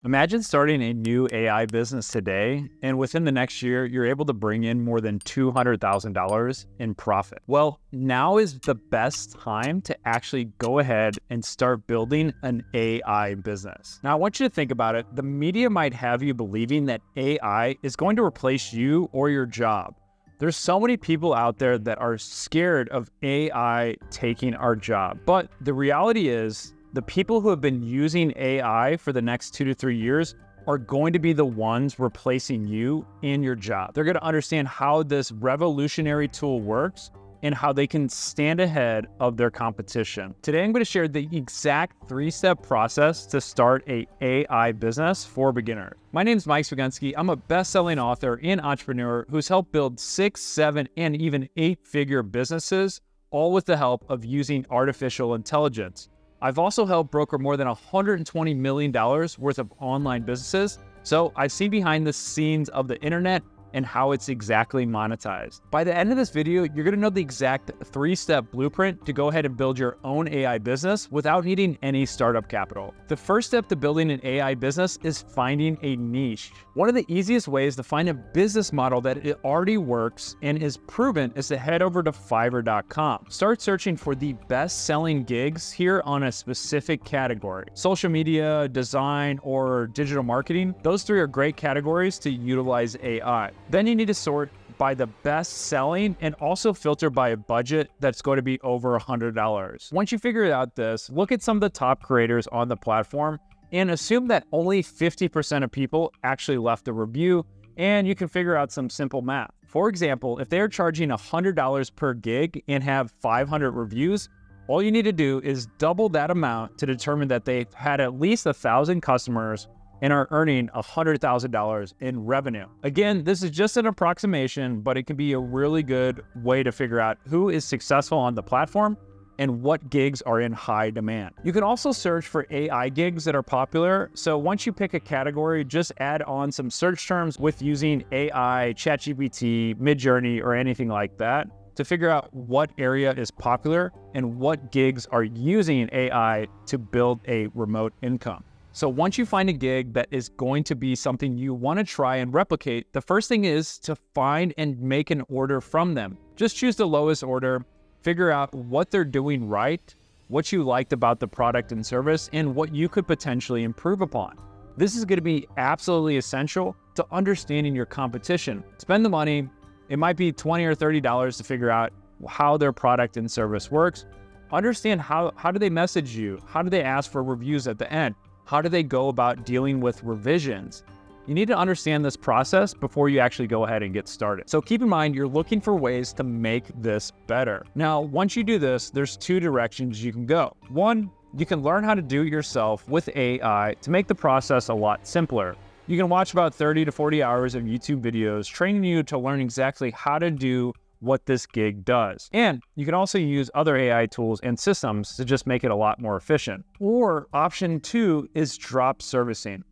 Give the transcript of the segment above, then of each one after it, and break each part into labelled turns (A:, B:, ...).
A: Imagine starting a new AI business today, and within the next year, you're able to bring in more than $200,000 in profit. Well, now is the best time to actually go ahead and start building an AI business. Now, I want you to think about it. The media might have you believing that AI is going to replace you or your job. There's so many people out there that are scared of AI taking our job. But the reality is, the people who have been using AI for the next 2 to 3 years are going to be the ones replacing you in your job. They're going to understand how this revolutionary tool works and how they can stand ahead of their competition. Today, I'm going to share the exact 3-step process to start an AI business for beginners. My name is Mike Swagunski. I'm a best-selling author and entrepreneur who's helped build 6, 7, and even 8-figure businesses, all with the help of using artificial intelligence. I've also helped broker more than $120 million worth of online businesses, so I've seen behind the scenes of the internet and how it's exactly monetized. By the end of this video, you're gonna know the exact 3-step blueprint to go ahead and build your own AI business without needing any startup capital. The first step to building an AI business is finding a niche. One of the easiest ways to find a business model that it already works and is proven is to head over to Fiverr.com. Start searching for the best-selling gigs here on a specific category. Social media, design, or digital marketing, those 3 are great categories to utilize AI. Then you need to sort by the best selling and also filter by a budget that's going to be over $100. Once you figure out this, look at some of the top creators on the platform and assume that only 50% of people actually left a review, and you can figure out some simple math. For example, if they're charging $100 per gig and have 500 reviews, all you need to do is double that amount to determine that they've had at least 1,000 customers and are earning $100,000 in revenue. Again, this is just an approximation, but it can be a really good way to figure out who is successful on the platform and what gigs are in high demand. You can also search for AI gigs that are popular. So once you pick a category, just add on some search terms with using AI, ChatGPT, Midjourney, or anything like that to figure out what area is popular and what gigs are using AI to build a remote income. So once you find a gig that is going to be something you want to try and replicate, the first thing is to find and make an order from them. Just choose the lowest order, figure out what they're doing right, what you liked about the product and service, and what you could potentially improve upon. This is going to be absolutely essential to understanding your competition. Spend the money. It might be $20 or $30 to figure out how their product and service works. Understand how do they message you? How do they ask for reviews at the end? How do they go about dealing with revisions? You need to understand this process before you actually go ahead and get started. So keep in mind, you're looking for ways to make this better. Now, once you do this, there's 2 directions you can go. One, you can learn how to do it yourself with AI to make the process a lot simpler. You can watch about 30 to 40 hours of YouTube videos training you to learn exactly how to do what this gig does. And you can also use other AI tools and systems to just make it a lot more efficient. Or option 2 is drop servicing.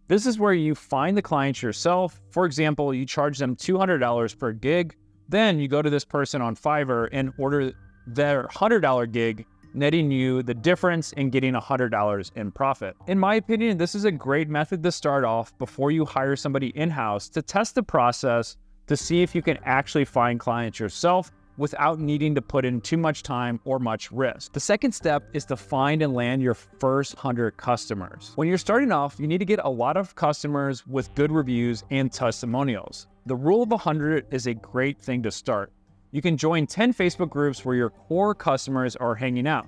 A: This is where you find the clients yourself. For example, you charge them $200 per gig. Then you go to this person on Fiverr and order their $100 gig, netting you the difference and getting $100 in profit. In my opinion, this is a great method to start off before you hire somebody in-house to test the process to see if you can actually find clients yourself without needing to put in too much time or much risk. The second step is to find and land your first 100 customers. When you're starting off, you need to get a lot of customers with good reviews and testimonials. The rule of 100 is a great thing to start. You can join 10 Facebook groups where your core customers are hanging out.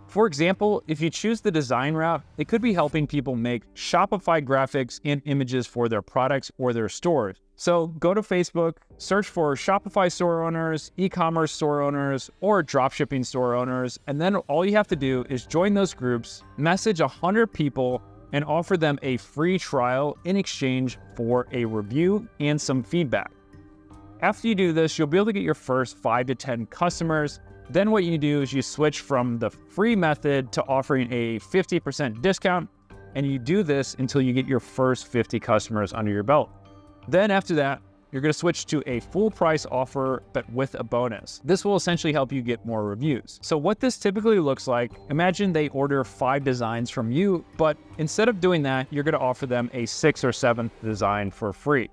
A: For example, if you choose the design route, it could be helping people make Shopify graphics and images for their products or their stores. So go to Facebook, search for Shopify store owners, e-commerce store owners, or dropshipping store owners, and then all you have to do is join those groups, message 100 people, and offer them a free trial in exchange for a review and some feedback. After you do this, you'll be able to get your first 5 to 10 customers. Then what you do is you switch from the free method to offering a 50% discount, and you do this until you get your first 50 customers under your belt. Then after that, you're going to switch to a full price offer, but with a bonus. This will essentially help you get more reviews. So what this typically looks like, imagine they order 5 designs from you, but instead of doing that, you're going to offer them a 6th or 7th design for free.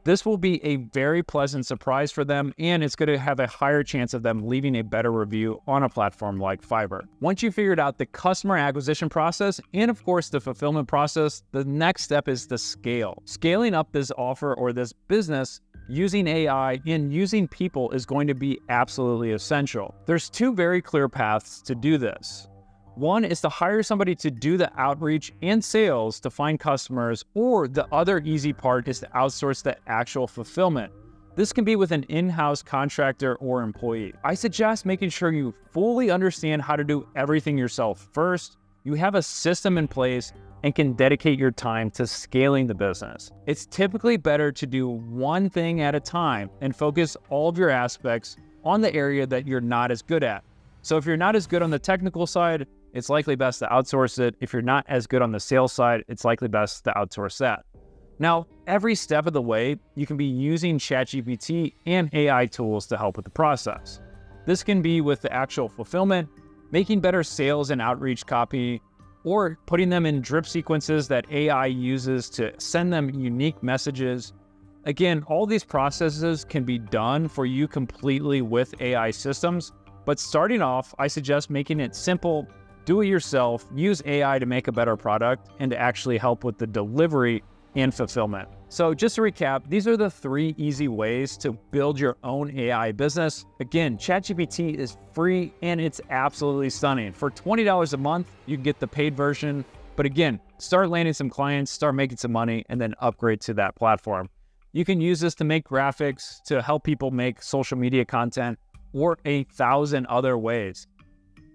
A: This will be a very pleasant surprise for them, and it's going to have a higher chance of them leaving a better review on a platform like Fiverr. Once you figured out the customer acquisition process and of course the fulfillment process, the next step is the scale. Scaling up this offer or this business using AI and using people is going to be absolutely essential. There's 2 very clear paths to do this. One is to hire somebody to do the outreach and sales to find customers, or the other easy part is to outsource the actual fulfillment. This can be with an in-house contractor or employee. I suggest making sure you fully understand how to do everything yourself first. You have a system in place and can dedicate your time to scaling the business. It's typically better to do one thing at a time and focus all of your aspects on the area that you're not as good at. So if you're not as good on the technical side, it's likely best to outsource it. If you're not as good on the sales side, it's likely best to outsource that. Now, every step of the way, you can be using ChatGPT and AI tools to help with the process. This can be with the actual fulfillment, making better sales and outreach copy, or putting them in drip sequences that AI uses to send them unique messages. Again, all these processes can be done for you completely with AI systems, but starting off, I suggest making it simple. Do it yourself, use AI to make a better product and to actually help with the delivery and fulfillment. So just to recap, these are the 3 easy ways to build your own AI business. Again, ChatGPT is free and it's absolutely stunning. For $20 a month, you can get the paid version. But again, start landing some clients, start making some money, and then upgrade to that platform. You can use this to make graphics, to help people make social media content, or 1,000 other ways.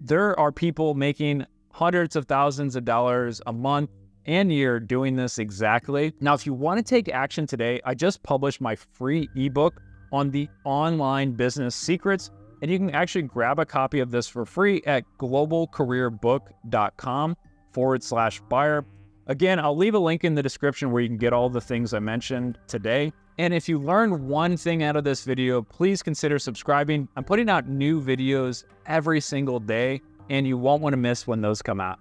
A: There are people making hundreds of thousands of dollars a month and year doing this exactly. Now, if you want to take action today, I just published my free ebook on the online business secrets, and you can actually grab a copy of this for free at globalcareerbook.com/buyer. Again, I'll leave a link in the description where you can get all the things I mentioned today. And if you learned one thing out of this video, please consider subscribing. I'm putting out new videos every single day, and you won't want to miss when those come out.